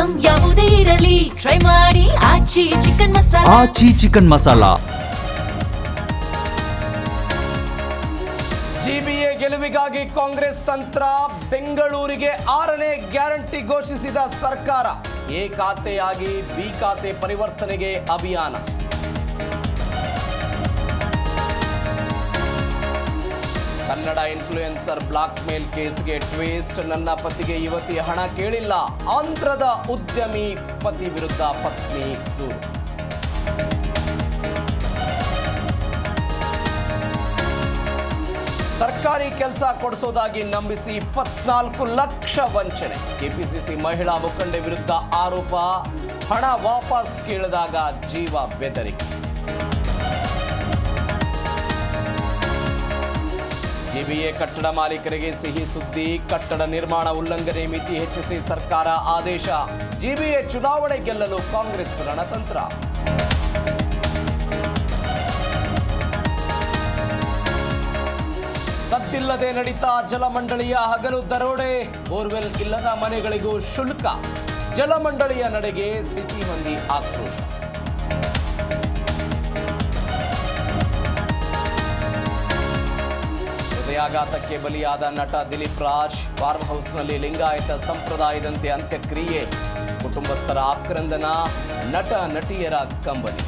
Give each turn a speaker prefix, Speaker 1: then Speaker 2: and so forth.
Speaker 1: Item ಯಾವುದೇ ಇರಲಿ try ಮಾಡಿ ಆಚಿ ಚಿಕನ್ ಮಸಾಲಾ.
Speaker 2: ಆಚಿ ಚಿಕನ್ ಮಸಾಲಾ.
Speaker 3: ಜಿಬಿಎ ಗೆಲುವಿಗಾಗಿ ಕಾಂಗ್ರೆಸ್ ತಂತ್ರ. ಬೆಂಗಳೂರಿಗೆ 6ನೇ ಗ್ಯಾರಂಟಿ ಘೋಷಿಸಿದ ಸರ್ಕಾರ. ಎ ಖಾತೆಯಾಗಿ ಬಿ ಖಾತೆ ಪರಿವರ್ತನೆಗೆ ಅಭಿಯಾನ. Kannada influencer black mail ಕೇಸ್ಗೆ twist. ನನ್ನ ಪತಿಗೆ ಯುವತಿ ಹಣ ಕೇಳಿಲ್ಲ. ಆಂಧ್ರದ ಉದ್ಯಮಿ ಪತಿ ವಿರುದ್ಧ ಪತ್ನಿ ದೂರು. ಸರ್ಕಾರಿ ಕೆಲಸ ಕೊಡಿಸೋದಾಗಿ ನಂಬಿಸಿ 24 ಲಕ್ಷ ವಂಚನೆ. ಕೆಪಿಸಿಸಿ ಮಹಿಳಾ ಮುಖಂಡೆ ವಿರುದ್ಧ ಆರೋಪ. ಹಣ ವಾಪಸ್ ಕೇಳಿದಾಗ ಜೀವ ಬೆದರಿಕೆ. ಜಿಬಿಎ ಕಟ್ಟಡ ಮಾಲೀಕರಿಗೆ ಸಿಹಿ ಸುದ್ದಿ. ಕಟ್ಟಡ ನಿರ್ಮಾಣ ಉಲ್ಲಂಘನೆ ಮಿತಿ ಹೆಚ್ಚಿಸಿ ಸರ್ಕಾರ ಆದೇಶ. ಜಿಬಿಎ ಚುನಾವಣೆ ಗೆಲ್ಲಲು ಕಾಂಗ್ರೆಸ್ ರಣತಂತ್ರ. ಸದ್ದಿಲ್ಲದೆ ನಡೀತಾ ಜಲಮಂಡಳಿಯ ಹಗಲು ದರೋಡೆ. ಬೋರ್ವೆಲ್ ಇಲ್ಲದ ಮನೆಗಳಿಗೂ ಶುಲ್ಕ. ಜಲಮಂಡಳಿಯ ನಡೆಗೆ ಸಿಟಿ ಮಂದಿ ಆಕ್ರೋಶ. ಹೃದಯಾಘಾತಕ್ಕೆ ಬಲಿಯಾದ ನಟ ದಿಲೀಪ್ ರಾಜ್. ಫಾರ್ಮ್ ಹೌಸ್ನಲ್ಲಿ ಲಿಂಗಾಯತ ಸಂಪ್ರದಾಯದಂತೆ ಅಂತ್ಯಕ್ರಿಯೆ. ಕುಟುಂಬಸ್ಥರ ಆಕ್ರಂದನ. ನಟ ನಟಿಯರ ಕಂಬನಿ.